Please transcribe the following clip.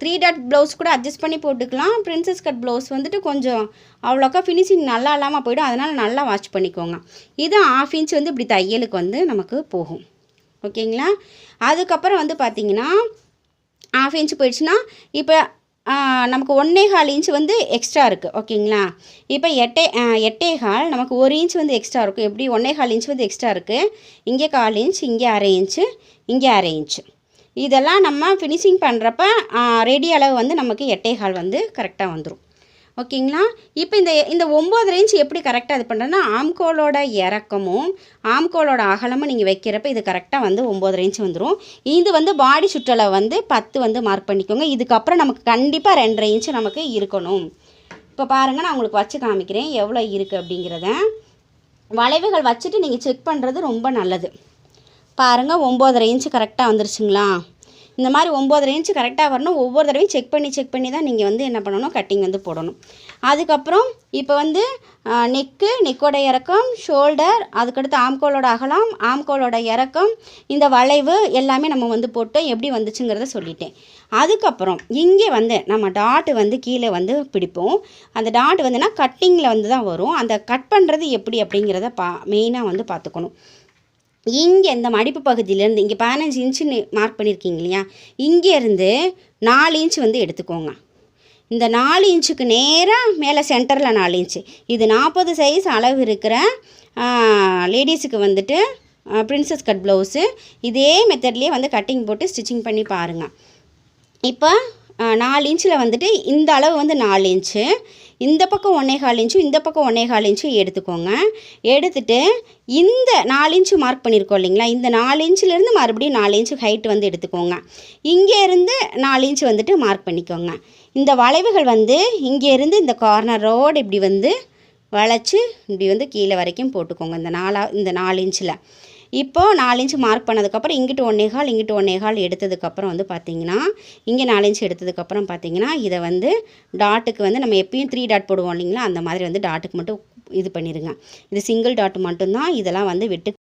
3 dot blouse கூட adjust பண்ணி போட்டுக்கலாம். பிரின்சஸ் கட் ப்ளவுஸ் வந்துட்டு கொஞ்சம் அவ்வளோக்கா ஃபினிஷிங் நல்லா இல்லாமல் போய்டும். அதனால் நல்லா வாஷ் பண்ணிக்கோங்க. இது 1/2 இன்ச் வந்து இப்படி தையலுக்கு வந்து நமக்கு போகும். ஓகேங்களா? அதுக்கப்புறம் வந்து பார்த்திங்கன்னா 1/2 இன்ச் போயிடுச்சுன்னா இப்போ நமக்கு 1.25 இன்ச் வந்து எக்ஸ்ட்ரா இருக்குது. ஓகேங்களா? இப்போ 8.25 நமக்கு 1 இன்ச் வந்து எக்ஸ்ட்ரா இருக்கும். எப்படி 1.25 இன்ச் வந்து எக்ஸ்ட்ரா இருக்குது. இங்கே 1/4 இன்ச், இங்கே 1/2 இன்ச்சு, இங்கே 1/2 இன்ச்சு. இதெல்லாம் நம்ம ஃபினிஷிங் பண்ணுறப்ப ரெடி அளவு வந்து நமக்கு 8.25 வந்து கரெக்டாக வந்துடும். ஓகேங்களா? இப்போ இந்த 9.5 இன்ச் எப்படி கரெக்டாக இது பண்ணுறேன்னா ஆம்கோலோட இறக்கமும் ஆம்கோலோட அகலமும் நீங்கள் வைக்கிறப்ப இது கரெக்டாக வந்து 9.5 இன்ச் வந்துடும். இது வந்து பாடி சுற்றளவு வந்து 10 வந்து மார்க் பண்ணிக்கோங்க. இதுக்கப்புறம் நமக்கு கண்டிப்பாக 2.5 இன்ச் நமக்கு இருக்கணும். இப்போ பாருங்கள், நான் உங்களுக்கு வச்சு காமிக்கிறேன் எவ்வளோ இருக்குது அப்படிங்கிறத. வளைவுகள் வச்சுட்டு நீங்கள் செக் பண்ணுறது ரொம்ப நல்லது. பாருங்கள், 9.5 இன்ச் கரெக்டாக வந்துருச்சுங்களா? இந்த மாதிரி 9.5 இன்ச் கரெக்டாக வரணும். ஒவ்வொரு தடவையும் செக் பண்ணி தான் நீங்கள் வந்து என்ன பண்ணணும், கட்டிங் வந்து போடணும். அதுக்கப்புறம் இப்போ வந்து நெக்கோட இறக்கம், ஷோல்டர், அதுக்கடுத்து ஆம்கோலோட அகலம், ஆம்கோலோட இறக்கம், இந்த வளைவு எல்லாமே நம்ம வந்து போட்டு எப்படி வந்துச்சுங்கிறத சொல்லிட்டேன். அதுக்கப்புறம் இங்கே வந்து நம்ம டாட்டு வந்து கீழே வந்து பிடிப்போம். அந்த டாட் வந்துன்னா கட்டிங்கில் வந்து தான் வரும். அந்த கட் பண்ணுறது எப்படி அப்படிங்கிறத மெயினாக வந்து பார்த்துக்கணும். இங்கே இந்த மடிப்பு பகுதியிலேருந்து இங்கே 15 இன்ச்சுன்னு மார்க் பண்ணியிருக்கீங்க இல்லையா, இங்கேருந்து 4 இன்ச் வந்து எடுத்துக்கோங்க. இந்த 4 இன்ச்சுக்கு நேராக மேலே சென்டரில் 4 இன்ச்சு. இது 40 சைஸ் அளவு இருக்கிற லேடிஸுக்கு வந்துட்டு பிரின்சஸ் கட் ப்ளவுஸு. இதே மெத்தட்லேயே வந்து கட்டிங் போட்டு ஸ்டிச்சிங் பண்ணி பாருங்கள். இப்போ 4 இன்ச்சில் வந்துட்டு இந்த அளவு வந்து 4 இன்ச்சு, இந்த பக்கம் 1.25 இன்ச்சும் இந்த பக்கம் 1.25 இன்ச்சும் எடுத்துக்கோங்க. எடுத்துகிட்டு இந்த 4 இன்ச்சு மார்க் பண்ணியிருக்கோம் இல்லைங்களா, இந்த 4 இன்ச்சிலேருந்து மறுபடியும் 4 இன்ச்சு ஹைட் வந்து எடுத்துக்கோங்க. இங்கேருந்து 4 இன்ச்சு வந்துட்டு மார்க் பண்ணிக்கோங்க. இந்த வளைவுகள் வந்து இங்கேருந்து இந்த கார்னரோடு இப்படி வந்து வளைச்சி இப்படி வந்து கீழே வரைக்கும் போட்டுக்கோங்க. இந்த 4 இன்ச்சில். இப்போது 4 இன்ச்சு மார்க் பண்ணதுக்கப்புறம் இங்கிட்டு 1.25 இங்கிட்டு 1.25 எடுத்ததுக்கப்புறம் வந்து பார்த்திங்கன்னா இங்கே 4 இன்ச்சு எடுத்ததுக்கப்புறம் பார்த்திங்கன்னா இதை வந்து டாட்டுக்கு வந்து நம்ம எப்பயும் 3 டாட் போடுவோம் இல்லைங்களா, அந்த மாதிரி வந்து டாட்டுக்கு மட்டும் இது பண்ணிடுங்க. இது சிங்கிள் டாட் மட்டும்தான். இதெல்லாம் வந்து விட்டு